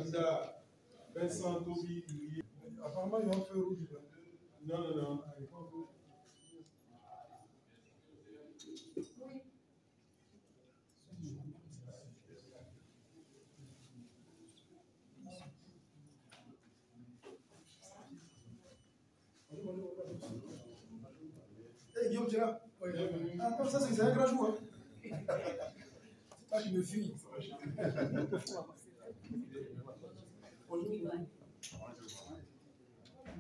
candidat Vincent Toby. Apparemment, ils ont fait rouge. Non, non, non. Hey, Guillaume, tu es là? Oui. Ah, comme ça, c'est un grand jour. Hein. C'est pas qu'il me fuit. Bonjour.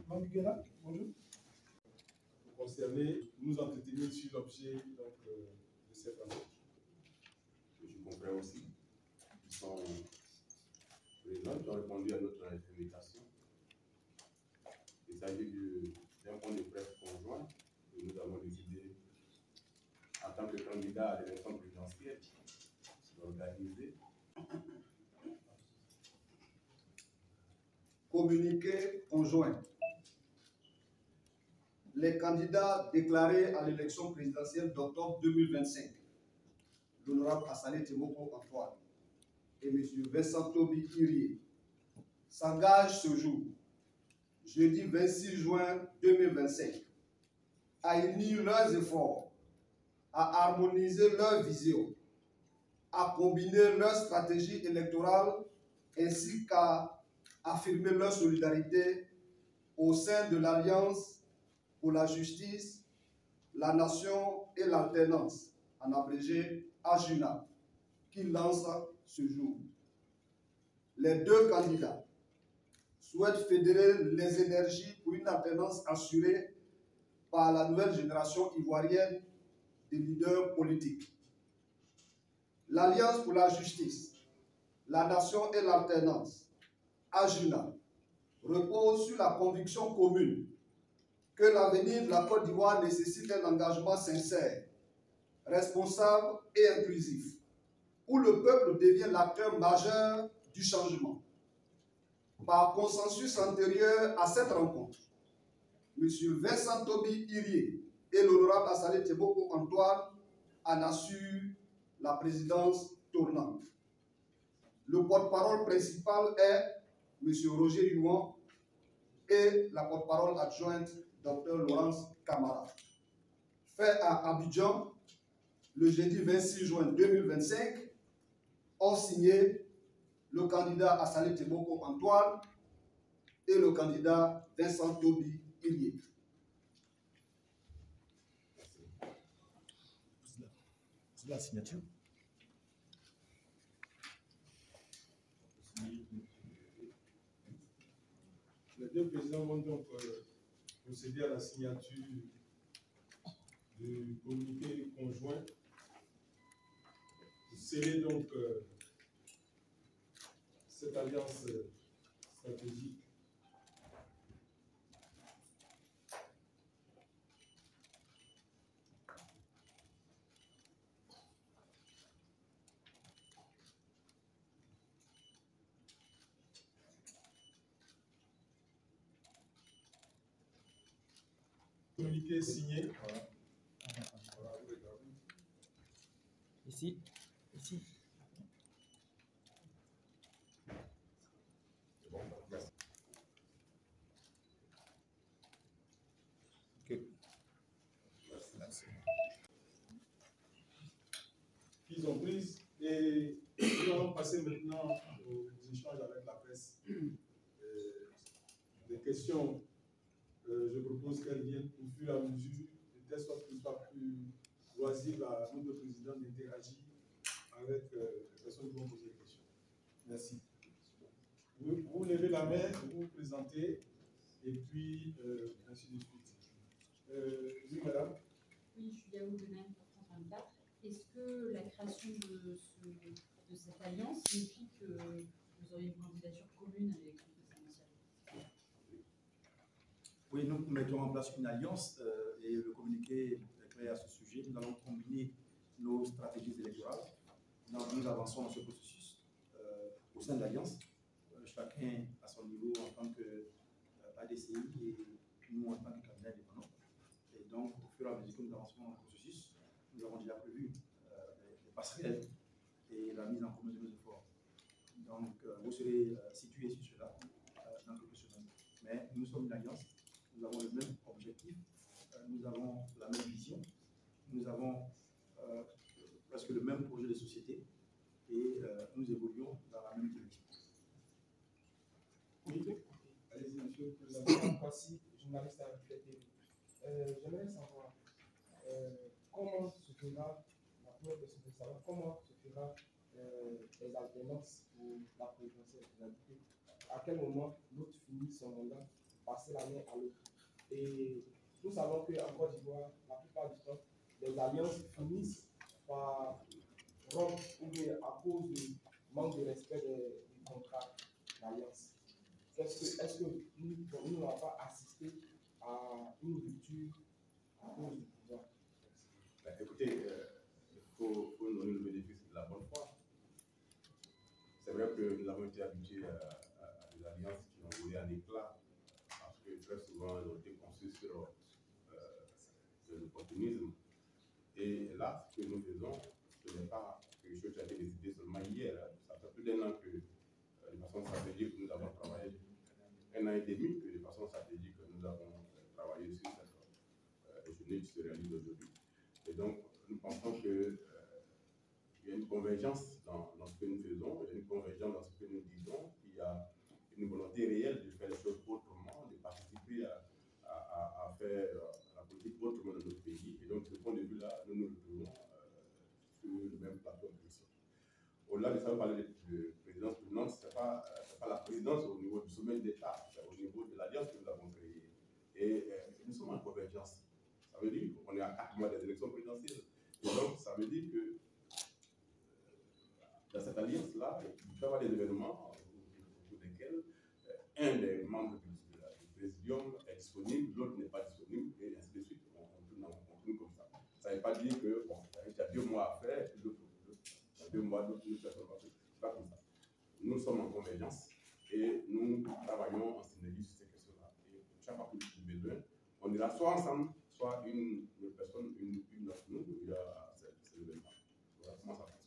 Mamiguela, bonjour. Vous concernez, nous entretenir sur l'objet de cette annonce. Je comprends aussi. Ils sont présents, ils ont répondu à notre invitation. Il s'agit d'un point de presse conjoint que nous avons décidé, en tant que candidat à l'élection présidentielle, d'organiser. Communiqué conjoint. Les candidats déclarés à l'élection présidentielle d'octobre 2025, l'honorable Assalé Temboko Antoine et M. Vincent Toby Irié, s'engagent ce jour, jeudi 26 juin 2025, à unir leurs efforts, à harmoniser leurs visions, à combiner leurs stratégies électorales ainsi qu'à affirmer leur solidarité au sein de l'Alliance pour la justice, la nation et l'alternance, en abrégé AJUNA, qui lance ce jour. Les deux candidats souhaitent fédérer les énergies pour une alternance assurée par la nouvelle génération ivoirienne des leaders politiques. L'Alliance pour la justice, la nation et l'alternance, AJUNA, repose sur la conviction commune que l'avenir de la Côte d'Ivoire nécessite un engagement sincère, responsable et inclusif, où le peuple devient l'acteur majeur du changement. Par consensus antérieur à cette rencontre, M. Vincent Toby Irié et l'honorable Assalé Temboko Antoine en assurent la présidence tournante. Le porte-parole principal est M. Roger Youan et la porte-parole adjointe Dr Laurence Camara. Fait à Abidjan, le jeudi 26 juin 2025, ont signé le candidat Assalé Temboko Antoine et le candidat Vincent Toby Irié. C'est la signature. Les deux présidents vont donc procéder à la signature du communiqué conjoint. Sceller donc cette alliance stratégique. Communiqué signé. Ici. Ici. Bon, merci. Ok. Merci. Qu'ils ont prises et nous allons passer maintenant aux échanges avec la presse. Des questions, je propose qu'elles viennent au fur et à mesure, de telle sorte qu'il soit plus loisible à notre président d'interagir avec les personnes qui vont poser des questions. Merci. Vous levez la main, vous vous présentez, et puis ainsi de suite. Oui, madame. Oui, Julia Oudenin, pour France 24. Est-ce que la création de cette alliance signifie que vous aurez une candidature commune à l'élection présidentielle? Oui, nous mettons en place une alliance et le communiqué est clair à ce sujet. Nous allons combiner nos stratégies électorales. Nous avançons dans ce processus au sein de l'alliance, chacun à son niveau en tant qu'ADCI et nous en tant que candidat indépendant. Et donc, au fur et à mesure que nous avançons dans le processus, nous avons déjà prévu les passerelles et la mise en commun de nos efforts. Donc, vous serez situé sur cela dans quelques semaines. Mais nous sommes une alliance, nous avons le même objectif, nous avons la même vision, nous avons presque le même projet de société et nous évoluons dans la même direction. Oui, allez-y, monsieur le président. Voici, journaliste à RFI. J'aimerais savoir comment se fera, la première question de savoir comment se fera les alternances pour la présidentielle. À quel moment l'autre finit son mandat, passer la main à l'autre. Et nous savons qu'en Côte d'Ivoire, la plupart du temps, les alliances finissent par rompre ou bien à cause du manque de respect du contrat d'alliance. Est-ce que nous n'avons pas assisté à une rupture à cause du pouvoir? Écoutez, il faut nous donner le bénéfice de la bonne foi. C'est vrai que nous avons été habitués à des alliances qui ont volé en éclat, parce que très souvent, elles ont été conçues sur l'opportunisme. Et là, ce que nous faisons, ce n'est pas quelque chose qui a été décidé seulement hier. Ça fait plus d'un an que, de façon stratégique, nous avons travaillé. Un an et demi que, de façon stratégique, nous avons travaillé sur cette journée qui se réalise aujourd'hui. Et donc, nous pensons qu'il y a une convergence dans ce que nous faisons, il y a une convergence dans ce que nous disons, il y a une volonté réelle de faire les choses autrement, de participer à faire la politique autrement dans notre pays. Et donc, de ce point de vue-là, nous nous retrouvons sur le même plateau de discussion. Au-delà de ça, vous parlez de présidence tournante, ce n'est pas la présidence au niveau du sommet d'État, c'est au niveau de l'alliance que nous avons créée. Et nous sommes en convergence. Ça veut dire qu'on est à 4 mois des élections présidentielles. Et donc, ça veut dire que dans cette alliance-là, il peut y avoir des événements autour desquels un des membres du présidium est disponible, l'autre n'est pas disponible, et ainsi de suite. On tourne comme ça. Ça ne veut pas dire que, bon, il y a 2 mois à faire, puis l'autre, il y a 2 mois, d'autres, ce n'est pas comme ça. Nous sommes en convergence et nous travaillons en synergie sur ces questions-là. Et chaque fois que nous avons besoin, on ira soit ensemble, soit une personne, une autre. Nous, il y a ces événements. Voilà comment ça fonctionne.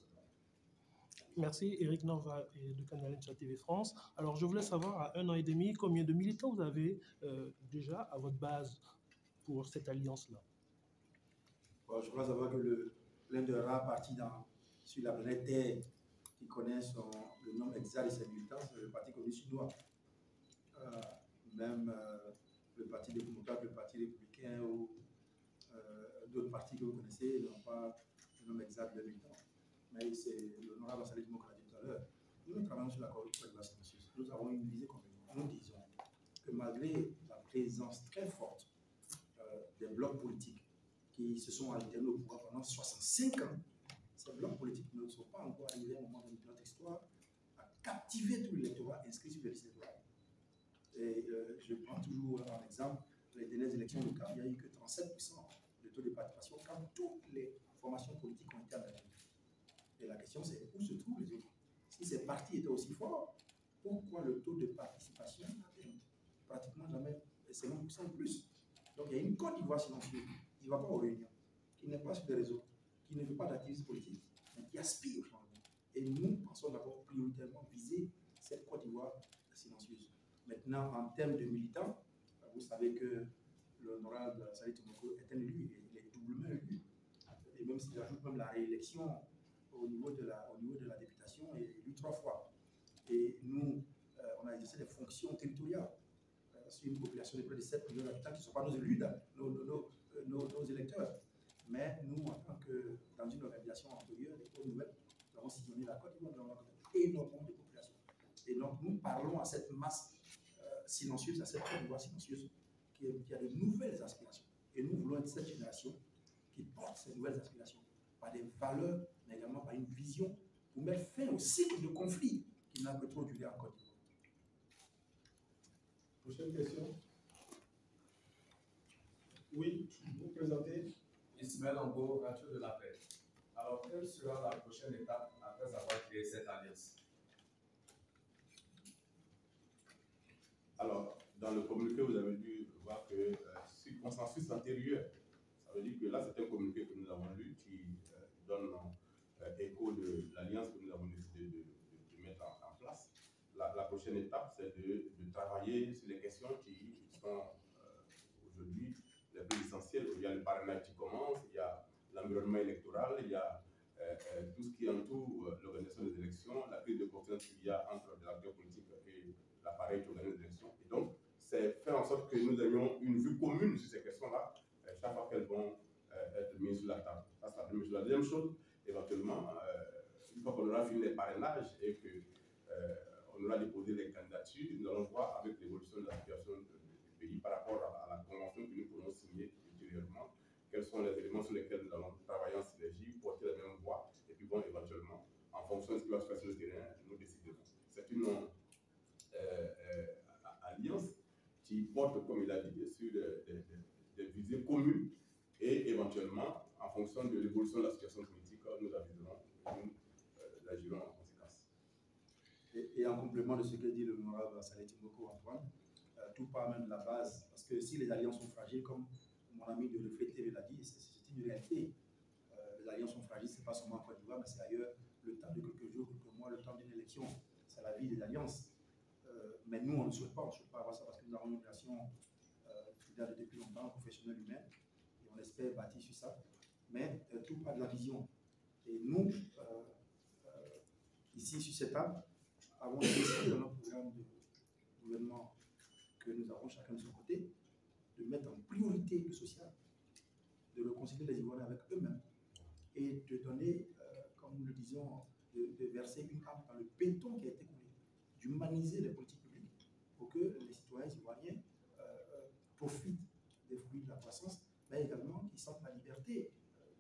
Merci, Eric Nova de Canal TV France. Alors, je voulais savoir, à 1 an et demi, combien de militants vous avez déjà à votre base pour cette alliance-là? Bon, je crois savoir que l'un des rares partis sur la planète Terre qui connaît le nom exact de ses militants, c'est le Parti communiste chinois. Même le Parti démocrate, le Parti républicain ou d'autres partis que vous connaissez n'ont pas le nom exact de militants. Mais c'est l'honorable Assalé Dimo l'a dit tout à l'heure. Nous travaillons sur la coalition. Nous avons une visée commune. Nous disons que malgré la présence très forte des blocs politiques qui se sont alternés au pouvoir pendant 65 ans, ces blocs politiques ne sont pas encore arrivés à un moment de notre histoire à captiver tout l'électorat inscrit sur les listes électorales. Et je prends toujours en exemple les dernières élections de Cap, il n'y a eu que 37% de taux de participation quand toutes les formations politiques ont été analysées. Et la question c'est où se trouvent les autres? Si ces partis étaient aussi forts, pourquoi le taux de participation est pratiquement jamais 50% de plus? Donc il y a une Côte d'Ivoire silencieuse qui ne va pas aux réunions, qui n'est pas sur les réseaux, qui ne veut pas d'activisme politique, mais qui aspire au changement. Et nous pensons d'abord prioritairement viser cette Côte d'Ivoire silencieuse. Maintenant, en termes de militants, vous savez que l'honorable Salih Tomoko est un élu, il est doublement élu. Et même s'il ajoute même la réélection au niveau de la députation, il est élu 3 fois. Et nous, on a exercé des fonctions territoriales sur une population de près de 7 millions d'habitants qui ne sont pas nos élus, nos électeurs. Mais nous, en tant que dans une organisation antérieure, les Côtes Nouvelles, nous avons sillonné la Côte d'Ivoire, nous avons énormément de populations. Et donc, nous parlons à cette masse silencieuse, à cette Côte d'Ivoire silencieuse, qui a de nouvelles aspirations. Et nous voulons être cette génération qui porte ces nouvelles aspirations par des valeurs, mais également par une vision pour mettre fin au cycle de conflit qui n'a que trop duré en Côte d'Ivoire. Prochaine question. Oui, vous présentez. Ismaël Ango, Radio de la Paix. Alors, quelle sera la prochaine étape après avoir créé cette alliance? Alors, dans le communiqué, vous avez dû voir que sur consensus antérieur, ça veut dire que là, c'est un communiqué que nous avons lu qui donne écho de l'alliance que nous avons décidé de mettre en place. prochaine étape, c'est de travailler sur les questions qui sont aujourd'hui les plus essentielles. Il y a le parrainage qui commence, il y a l'environnement électoral, il y a tout ce qui entoure l'organisation des élections, la prise de confiance qu'il y a entre les acteurs politiques et l'appareil qui organise les élections. Et donc, c'est faire en sorte que nous ayons une vue commune sur ces questions-là, chaque fois qu'elles vont être mises sur la table. Ça, c'est la première chose. La deuxième chose, éventuellement, une fois qu'on aura fini les parrainages et qu'on aura déposé les candidatures, nous allons voir avec l'évolution de la situation du pays par rapport à la convention que nous pourrons signer ultérieurement, quels sont les éléments sur lesquels nous allons travailler en synergie, porter la même voie, et puis bon, éventuellement, en fonction de ce qui va se passer sur le terrain, nous déciderons. C'est une alliance qui porte, comme il a dit, sur des visées communes, et éventuellement, en fonction de l'évolution de la situation politique, nous aviserons, nous agirons en conséquence. Et en complément de ce que dit l'honorable Saleh Timoko Antoine, tout part même de la base, parce que si les alliances sont fragiles, comme mon ami de Reflet TV l'a dit, c'est une réalité. Les alliances sont fragiles, ce n'est pas seulement en Côte d'Ivoire, mais c'est ailleurs. Le temps de quelques jours, quelques mois, le temps d'une élection, c'est la vie des alliances. Mais nous, on ne souhaite pas avoir ça parce que nous avons une relation fidèle depuis longtemps, professionnelle humaine, et on espère bâtir sur ça. Mais tout part de la vision. Et nous, ici, sur cette table, avons décidé dans notre programme de gouvernement que nous avons chacun de son côté, de mettre en priorité le social, de réconcilier les Ivoiriens avec eux-mêmes et de donner, comme nous le disions, de verser une arme dans le béton qui a été coulé, d'humaniser les politiques publiques pour que les citoyens ivoiriens profitent des fruits de la croissance, mais également qu'ils sentent la liberté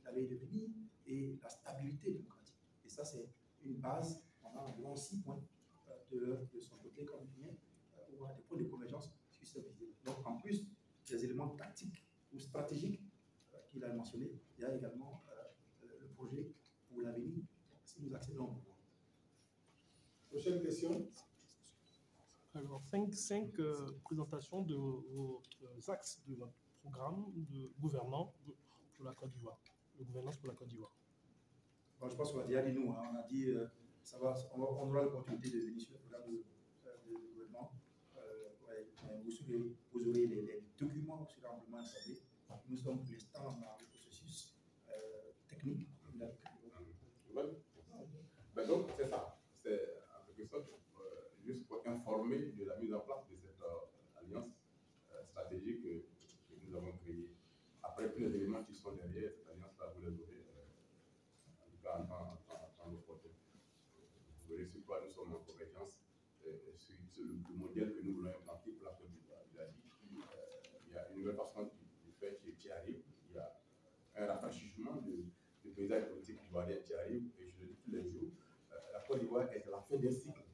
d'aller et de venir et la stabilité démocratique. Et ça, c'est une base. On a environ 6 points de son côté comme du mien, où on a des points de convergence sur cette visée. Donc, en plus des éléments tactiques ou stratégiques qu'il a mentionnés, il y a également le projet pour l'avenir, si nous accédons au pouvoir. Prochaine question. Alors, 5 présentations de vos axes de votre programme de gouvernance pour la Côte d'Ivoire, de gouvernance pour la Côte d'Ivoire. Bon, je pense qu'on a déjà dit nous, hein, on a dit on aura l'opportunité de venir sur le programme de gouvernement. Vous aurez les documents qui seront amplement installés. Nous sommes pour l'instant dans le processus technique. Ben donc, c'est ça. C'est en quelque sorte juste pour informer de la mise en place de cette alliance stratégique que nous avons créée. Après, tous les éléments qui sont derrière cette alliance-là, vous les aurez en tout cas en nos portées. Vous verrez sur quoi nous sommes en convergence, sur le modèle que nous voulons implanter pour la Côte d'Ivoire. Il a dit qu'il y a une nouvelle façon de faire qui arrive, il y a un rafraîchissement du paysage politique ivoirien qui arrive, et je le dis tous les jours, la Côte d'Ivoire est à la fin d'un cycle.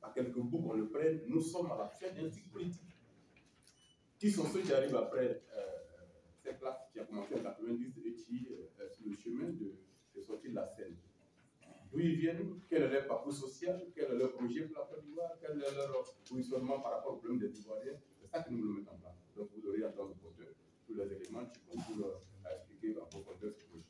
À quelques bouts qu'on le prenne, nous sommes à la fin d'un cycle politique. Qui sont ceux qui arrivent après cette classe qui a commencé en 90 et qui est sur le chemin de sortir de la scène? D'où ils viennent, quel est leur parcours social, quel est leur projet pour la Côte d'Ivoire, quel est leur positionnement par rapport au problème des Ivoiriens. C'est ça que nous voulons mettre en place. Donc vous aurez en tant que porteur tous les éléments qui concourent à expliquer en profondeur ce projet.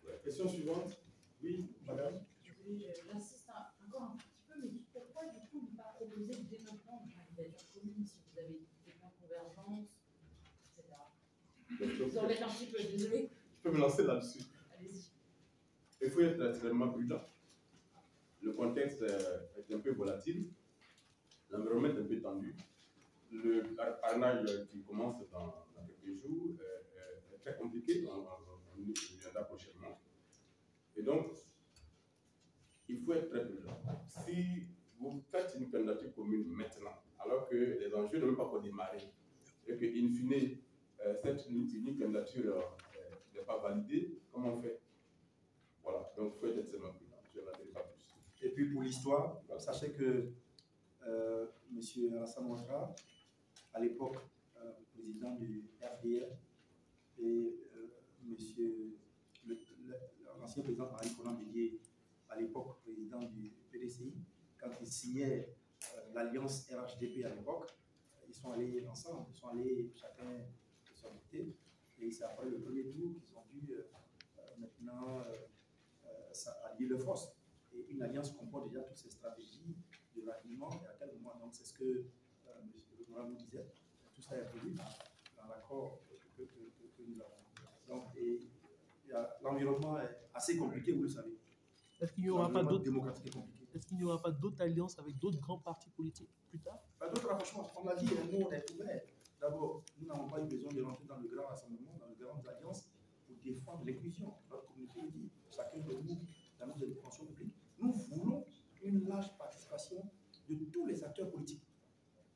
Ouais. Question suivante. Oui, madame. J'insiste encore un petit peu, mais pourquoi du coup ne pas proposer le développement de candidatures communes si vous avez des points de convergence, etc. Vous en êtes un petit peu, désolé. Je peux me lancer là-dessus. Allez-y. Il faut être extrêmement prudent. Le contexte est un peu volatile, l'environnement est un peu tendu. Le parrainage qui commence dans quelques jours est très compliqué, on y reviendra prochainement. Et donc, il faut être très prudent. Si vous faites une candidature commune maintenant, alors que les enjeux ne veulent pas démarrer, et que, in fine, cette unique candidature n'est pas validée, comment on fait? Voilà, donc il faut être extrêmement prudent. Je n'en dirai pas plus. Et puis pour l'histoire, sachez que M. Alassane Ouattara, à l'époque président du RDR, et l'ancien président Henri Konan Bédié, à l'époque président du PDCI, quand ils signaient l'alliance RHDP à l'époque, ils sont allés ensemble, ils sont allés chacun de son côté, et c'est après le premier tour qu'ils ont dû maintenant allier leurs forces. Et une alliance comporte déjà toutes ces stratégies de ralliement et à quel moment. Donc c'est ce que M. le Gouvernement nous disait. Tout ça est prévu dans l'accord que nous avons. Donc l'environnement est assez compliqué, vous le savez. Est-ce qu'il n'y aura pas d'autres démocratique est compliqué. Est-ce qu'il n'y aura pas d'autres alliances avec d'autres grands partis politiques plus tard? Pas d'autres rapprochements. On l'a dit, nous on est ouverts. D'abord, nous n'avons pas eu besoin de rentrer dans le grand rassemblement, dans les grandes alliances pour défendre l'inclusion. Notre communauté le dit, chacun de nous, dans notre dimension publique, nous voulons une large participation de tous les acteurs politiques.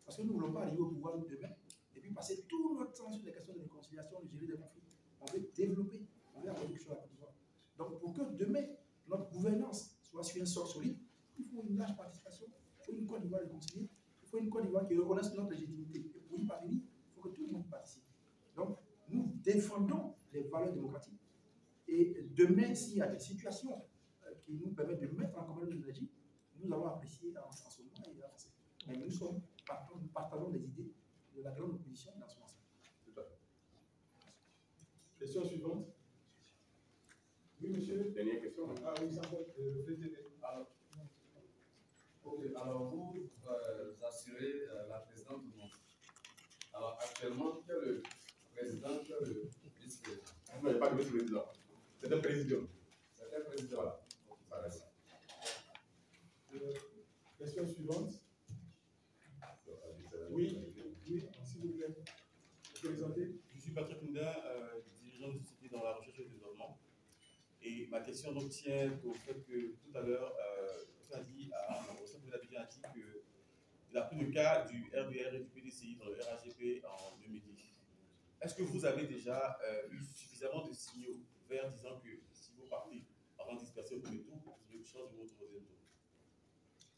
Parce que nous ne voulons pas arriver au pouvoir demain et puis passer tout notre temps sur les questions de réconciliation, de gérer des conflits. On veut développer, on veut avoir quelque chose à Côte d'Ivoire. Donc pour que demain, notre gouvernance soit sur un sol solide, il faut une large participation, il faut une Côte d'Ivoire réconciliée, il faut une Côte d'Ivoire qui reconnaisse notre légitimité. Et pour y parvenir, il faut que tout le monde participe. Donc nous défendons les valeurs démocratiques. Et demain, s'il y a des situations qui nous permettent de mettre en commun nos énergies, nous allons apprécier en ce moment et avancer. Mais nous partageons les idées de la grande opposition dans ce sens. Tout à fait. Question suivante. Oui, monsieur. Dernière question. Ah oui, ça va. Alors vous assurez la présidente du monde. Alors actuellement, qui est le président, qui est le vice-président? Non, il n'y a pas de vice-président. C'est un président. C'est un président. Voilà. Ça reste. Question suivante. Oui, s'il vous plaît. Vous présentez. Je suis Patrick Kounda, dirigeant de société dans la recherche et le développement. Et ma question donc tient au fait que tout à l'heure, on a dit, au sein de l'Abidjan a dit qu'il a pris le cas du RDR et du PDCI dans le RAGP en 2010. Est-ce que vous avez déjà eu suffisamment de signaux verts disant que si vous partez avant de disperser au premier tour, vous avez une chance de votre deuxième tour?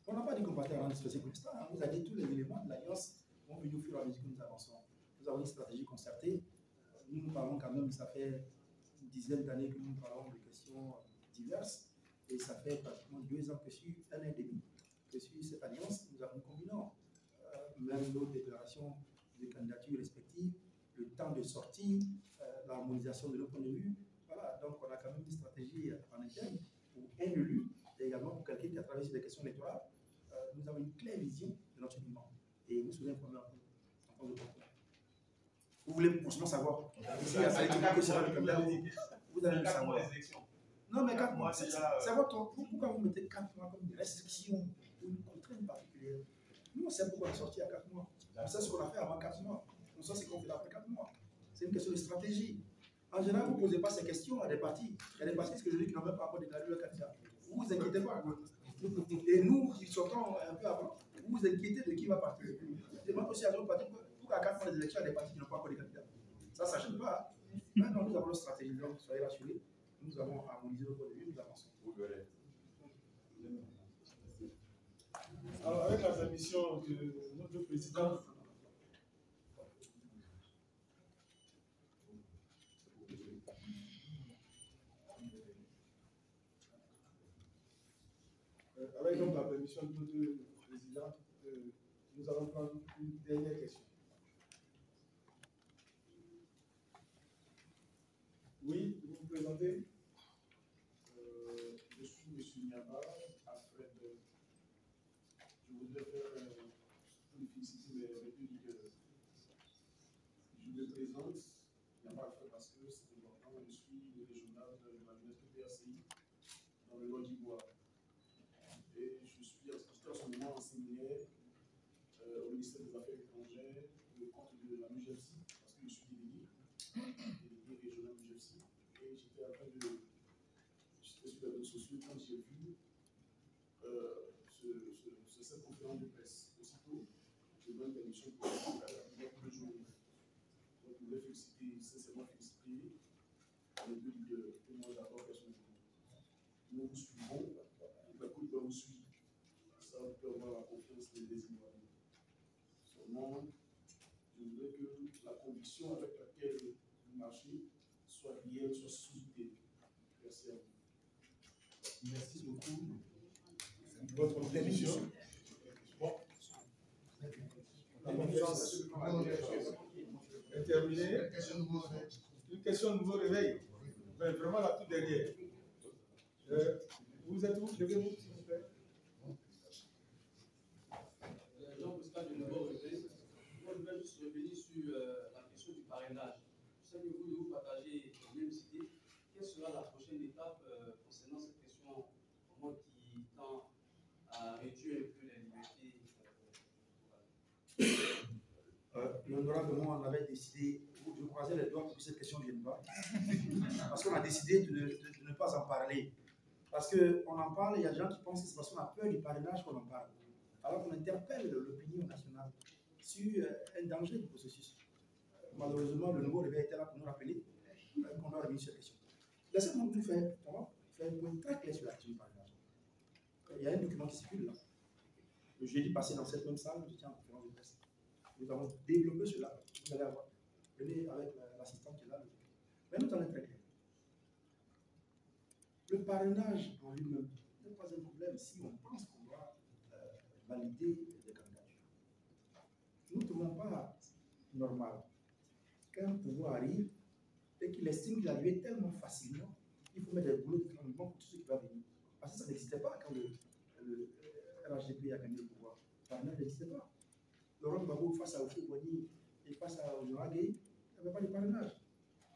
On n'a pas dit qu'on partait avant de disperser pour l'instant. On vous a dit tous les éléments de l'alliance vont venir au fur et à mesure que nous avançons. Nous avons une stratégie concertée. Nous parlons quand même, ça fait une dizaine d'années que nous parlons de questions diverses. Et ça fait pratiquement 2 ans que sur 1 an et demi que sur cette alliance, nous avons combinant même nos déclarations de candidature respectives, le temps de sortie, l'harmonisation de nos points de vue. Voilà, donc on a quand même une stratégie en interne pour un élu et également pour quelqu'un qui a travaillé sur des questions électorales. Nous avons une claire vision de notre mouvement et vous serez informés en temps de temps. Vous voulez forcément savoir si il y a ça que sera le candidat, vous allez le savoir. Non, mais 4 mois, c'est votre temps. Pourquoi vous mettez 4 mois comme une restriction ou une contrainte particulière? Nous, on sait pourquoi on est sorti à 4 mois. On sait ce qu'on a fait avant 4 mois. On sait ce qu'on fait après 4 mois. C'est une question de stratégie. En général, vous ne posez pas ces questions à des partis. Il y a des partis que je dis qui n'ont même pas encore déclaré leur candidat. Vous vous inquiétez pas. Et nous, qui sortons un peu avant, vous vous inquiétez de qui va partir. Je demande aussi à d'autres partis pourquoi à 4 mois des élections, il y a des partis qui n'ont pas encore de candidats. Ça ne s'achète pas. Maintenant, nous avons notre stratégie. Donc, soyez rassurés. Nous avons harmonisé notre point de vue, nous avançons. Vous verrez. Alors, avec la permission de notre président, avec donc la permission de notre président, nous allons prendre une dernière question. Oui, vous vous présentez. Je suis M. Niaba, Alfred. Je voudrais faire féliciter les deux leaders. Je me présente, Niaba Alfred, parce que c'est important. Je suis le régional de la jeunesse PRCI dans le Nord d'Ivoire. Et je suis en ce moment en séminaire au ministère des Affaires étrangères, le compte de la MUGEPSI, parce que je suis délégué régional MUGEPSI. Et j'étais en train de. J'étais sur les réseaux sociaux quand j'ai vu cette conférence de presse. Aussitôt, je donne permission pour le jour. Donc, je voulais sincèrement féliciter les deux leaders que moi j'adore personnellement. Nous vous suivons, la Côte d'Ivoire vous suit. Ça vous peut avoir la confiance des Ivoiriens. Seulement, je voudrais que la conviction avec laquelle vous marchez soit réelle, soit solide. Merci à vous. Merci beaucoup. Votre contribution. Bon. La confiance est terminée. Une question de nouveau réveil. Mais vraiment la toute dernière. Vous êtes où? Levez-vous, s'il vous plaît. sais que vous partagez les mêmes idées. Quelle sera la prochaine étape concernant cette question qui tend à réduire un peu les libertés? L'honorable, moi, on avait décidé, je croisais les doigts pour que cette question ne vienne pas, parce qu'on a décidé de ne pas en parler. Parce qu'on en parle, il y a des gens qui pensent que c'est parce qu'on a peur du parrainage qu'on en parle. Alors qu'on interpelle l'opinion nationale sur un danger du processus. Malheureusement, le nouveau réveil était là pour nous rappeler qu'on doit revenir sur cette question. Laissez-moi nous faire un point très clair sur la question du parrainage. Il y a un document qui circule là. Le jeudi passé, dans cette même salle, je tiens en conférence de presse. Nous avons développé cela. Vous allez avoir. Venez avec l'assistant qui est là. Mais nous en est très clair. Le parrainage en lui-même n'est pas un problème si on pense qu'on doit valider des candidatures. Nous ne trouvons pas normal qu'un pouvoir arrive et qu'il estime qu'il arrive tellement facilement qu'il faut mettre des boulots de rendement pour tout ce qui va venir. Parce que ça n'existait pas quand le RHDP a gagné le pouvoir. Le parrainage n'existait pas. Laurent Gbagbo face à Oufou Boigny et face à Jean Gueye, il n'y avait pas de parrainage.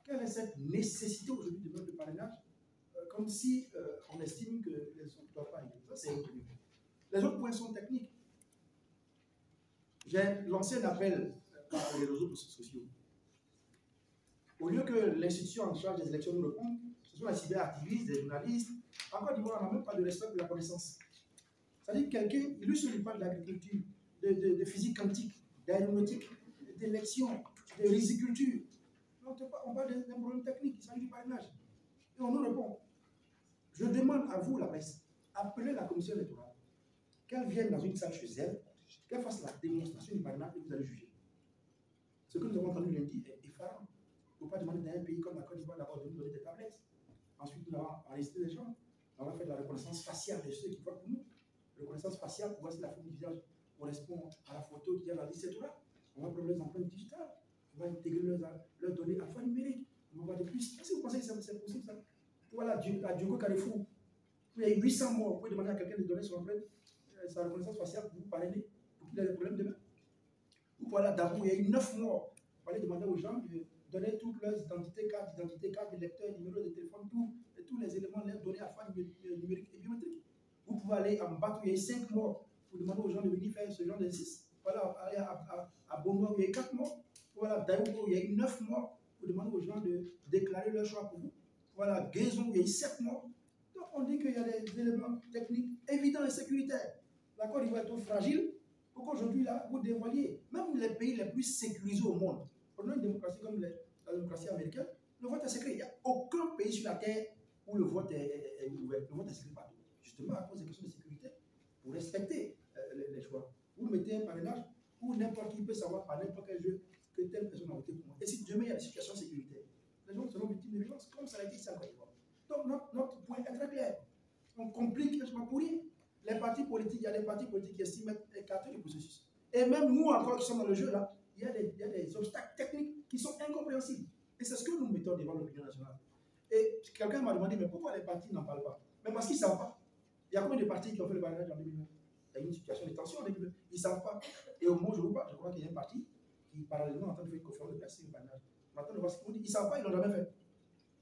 Quelle est cette nécessité aujourd'hui de mettre le parrainage comme si on estime que les autres ne doivent pas arriver? Ça, c'est un premier point. Les autres points sont techniques. J'ai lancé un appel par les réseaux sociaux. Au lieu que l'institution en charge des élections nous réponde, ce sont les cyberactivistes, des journalistes. En Côte d'Ivoire, on n'a même pas de respect pour la connaissance. C'est-à-dire que quelqu'un, il ne se lit pas de l'agriculture, de physique quantique, d'aéronautique, d'élection, de riziculture. On parle d'un problème technique, il s'agit du parrainage. Et on nous répond. Je demande à vous, la presse, appelez la commission électorale, qu'elle vienne dans une salle chez elle, qu'elle fasse la démonstration du parrainage et vous allez juger. Ce que nous avons entendu lundi est effarant. Il ne faut pas demander dans un pays comme la Côte d'Ivoire d'abord de nous donner des tablettes. Ensuite, nous avons enregistré les gens. On va faire de la reconnaissance faciale de ceux qui votent pour nous. Reconnaissance faciale pour voir si la forme du visage correspond à la photo qui est dans la liste électorale. On va prendre les empreintes digitales. On va intégrer leurs données alphanumériques. On va voir des plus. Si vous pensez que c'est possible, ça. Voilà, à Diogo Carrefour, où il y a 800 morts, vous pouvez demander à quelqu'un de donner son empreinte, sa reconnaissance faciale pour vous parrainer, pour qu'il ait des problèmes demain. Ou voilà, d'abord, il y a eu 9 morts. Vous allez demander aux gens de donner toutes leurs identités, carte d'électeur, numéro de téléphone, tous les éléments, les données alphanumériques et biométriques. Vous pouvez aller en bas où il y a eu 5 morts, pour demander aux gens de venir faire ce genre d'exercice. Voilà, à Bono, il y a eu 4 morts. Voilà, Daouko, il y a eu 9 morts, pour demander aux gens de déclarer leur choix pour vous. Voilà, Guézon, il y a eu 7 morts. Donc on dit qu'il y a des éléments techniques évidents et sécuritaires. La Côte d'Ivoire est trop fragile pour qu'aujourd'hui, là, vous dévoiliez. Même les pays les plus sécurisés au monde, prenons une démocratie comme la démocratie américaine, le vote est secret. Il n'y a aucun pays sur la terre où le vote est ouvert. Le vote est secret partout. Justement, à cause des questions de sécurité, pour respecter les choix. Vous mettez un parrainage où n'importe qui peut savoir par n'importe quel jeu que telle personne a voté pour moi. Et si demain il y a des situations sécuritaires, les gens seront victimes de violence, comme ça l'a été ici en Côte d'Ivoire. Donc notre point est très clair. On complique les choix pour rien. Les partis politiques, il y a des partis politiques qui estiment écarter le processus. Et même nous encore qui sommes dans le jeu là, il y a des obstacles techniques qui sont incompréhensibles. Et c'est ce que nous mettons devant l'opinion nationale. Et quelqu'un m'a demandé, mais pourquoi les partis n'en parlent pas? Mais parce qu'ils ne savent pas. Il y a combien de partis qui ont fait le parrainage en 2009? Il y a une situation de tension en 2009. Ils ne savent pas. Et au moment où je vous parle, je crois qu'il y a un parti qui parallèlement est en train de faire une conférence de presse sur le parrainage. On attend de voir ce qu'ils vont dire. Ils ne savent pas, ils ne l'ont jamais fait.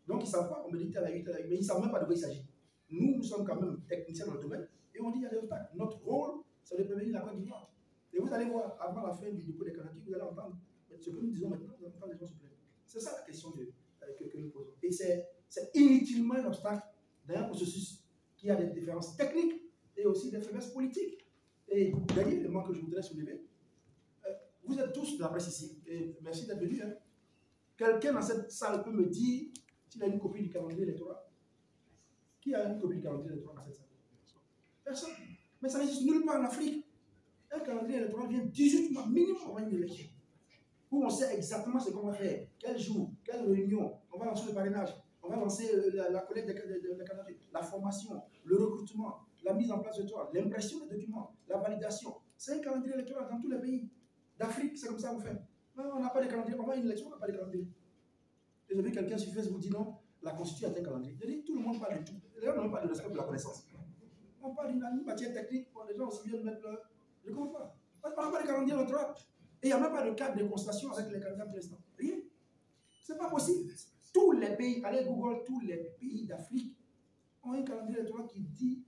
Donc ils ne savent pas, on me dit tel à 8, mais ils ne savent même pas de quoi il s'agit. Nous sommes quand même techniciens dans le domaine et on dit qu'il y a des obstacles. Notre rôle, c'est de prévenir la Côte d'Ivoire. Et vous allez voir, avant la fin du dépôt des candidatures, vous allez entendre ce que nous disons maintenant, vous allez entendre les gens se plaindre. C'est ça la question que nous posons. Et c'est inutilement un obstacle dans un processus qui a des différences techniques et aussi des faiblesses politiques. Et dernier élément que je voudrais soulever, vous êtes tous de la presse ici, et merci d'être venus. Hein. Quelqu'un dans cette salle peut me dire s'il a une copie du calendrier électoral. Qui a une copie du calendrier électoral dans cette salle? Personne. Mais ça n'existe nulle part en Afrique. Un calendrier électoral vient 18 mois minimum avant une élection. Où on sait exactement ce qu'on va faire, quel jour, quelle réunion, on va lancer le parrainage, on va lancer la collecte des candidatures, la formation, le recrutement, la mise en place de toit, l'impression des documents, la validation. C'est un calendrier électoral dans tous les pays. D'Afrique, c'est comme ça qu'on fait. Non, on n'a pas de calendrier, on va à une élection, on n'a pas de calendrier. Et j'ai vu quelqu'un sur Facebook dire non, la Constitution est un calendrier. Je dis, tout le monde parle de tout. Les gens n'ont pas de respect pour la connaissance. On parle d'une matière technique, pour les gens aussi viennent mettre leur. Je ne comprends pas. On n'a pas de calendrier électoral. Et il n'y a même pas de cadre de constatation avec les candidats pour l'instant. Rien. C'est pas possible. Tous les pays, allez Google, tous les pays d'Afrique ont un calendrier électoral qui dit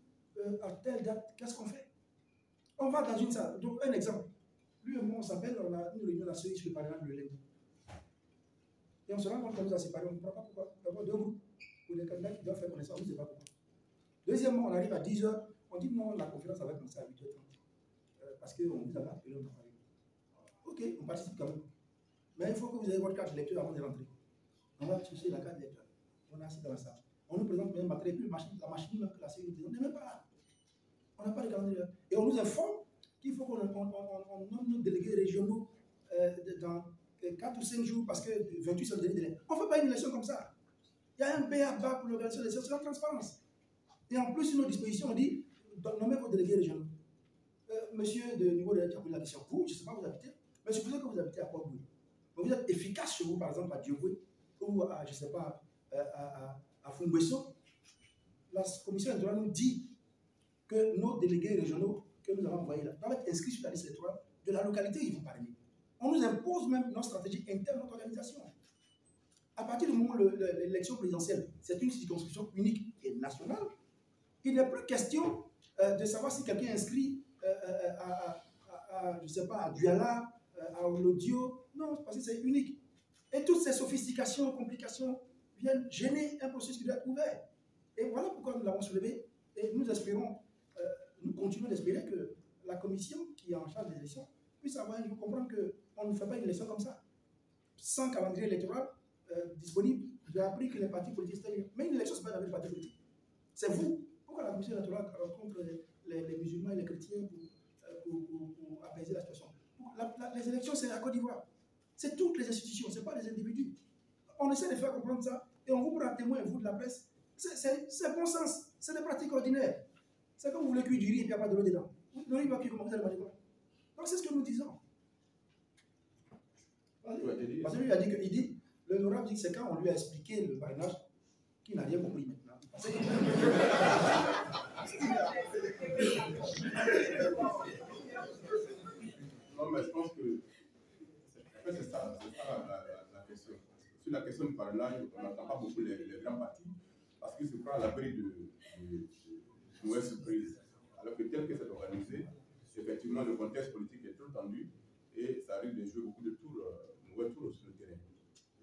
à telle date, qu'est-ce qu'on fait? On va dans une salle. Donc, un exemple. Lui et moi, on s'appelle, on a une réunion nationale sur le parlement le lundi. Et on se rend compte qu'on nous a séparés, on ne comprend pas pourquoi. D'abord, deux groupes pour les candidats qui doivent faire connaissance, on ne sait pas pourquoi. Deuxièmement, on arrive à 10h, on dit non, la conférence va commencer à 8h30. Parce qu'on vous avait appelé, on a parlé. Ok, on participe quand même. Mais il faut que vous ayez votre carte de lecture avant de rentrer. On va chercher la carte de lecture. On est assis dans la salle. On nous présente même matériel, puis la machine classée, on n'est même pas là. On n'a pas de calendrier. Et on nous informe qu'il faut qu'on nomme nos délégués régionaux dans 4 ou 5 jours parce que 28 c'est le délai. On ne fait pas une élection comme ça. Il y a un BABA pour l'organisation des élections, c'est la transparence. Et en plus, sur nos dispositions, on dit nommez vos délégués régionaux. Monsieur de niveau de la question, vous, je ne sais pas où vous habitez, mais supposez que vous habitez à Port-Louis. Vous êtes efficace chez vous, par exemple, à Diogoué, ou à, je ne sais pas, à Fumbesso. La commission électorale nous dit que nos délégués régionaux que nous avons envoyés là doivent être inscrits sur la liste électorale de la localité où ils vont parrainer. On nous impose même notre stratégie interne, notre organisation. À partir du moment où l'élection présidentielle, c'est une circonscription unique et nationale, il n'est plus question de savoir si quelqu'un est inscrit je ne sais pas, à Douala, à Olodio. Non, parce que c'est unique. Et toutes ces sophistications, complications viennent gêner un processus qui doit être ouvert. Et voilà pourquoi nous l'avons soulevé. Et nous espérons, nous continuons d'espérer que la commission qui est en charge des élections puisse avoir un jour comprendre qu'on ne fait pas une élection comme ça. Sans calendrier électoral disponible, j'ai appris que les partis politiques, mais une élection, ce n'est pas avec les partis politiques. C'est vous. Pourquoi la commission électorale rencontre les musulmans et les chrétiens pour apaiser la situation? Les élections, c'est la Côte d'Ivoire. C'est toutes les institutions, ce n'est pas les individus. On essaie de faire comprendre ça et on vous prend témoin, vous de la presse. C'est bon sens, c'est des pratiques ordinaires. C'est comme vous voulez cuire du riz et puis il n'y a pas de l'eau dedans. Le riz va cuire comment vous allez manger quoi? Donc c'est ce que nous disons. Parce que lui a dit que, l'honorable dit que c'est quand on lui a expliqué le parrainage qu'il n'a rien compris maintenant. Non, mais je pense que en fait, c'est ça la question. Sur la question du parrainage, on n'entend pas beaucoup les grands partis parce qu'ils se prennent à l'abri de mauvaises surprises. Alors que tel que c'est organisé, effectivement, le contexte politique est trop tendu et ça risque de jouer beaucoup de mauvais tours sur le terrain.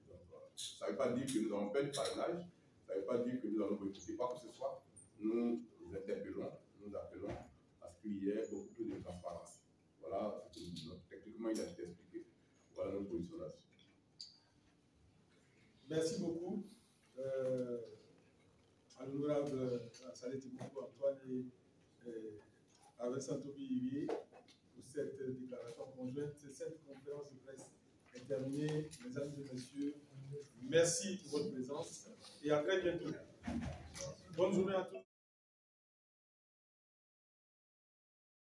Donc, ça ne veut pas dire que nous avons peur du parrainage, ça ne veut pas dire que nous allons boycotter quoi que ce soit. Nous interpellons, nous appelons à ce qu'il y ait beaucoup plus de transparence. Voilà, techniquement, il a été expliqué. Voilà notre position là-dessus. Merci beaucoup à l'honorable Saleh Tiboukou Antoine et à Vincent Tobi pour cette déclaration conjointe. Cette conférence de presse est terminée. Mesdames et messieurs, merci pour votre présence et à très bientôt. Bonne journée à tous.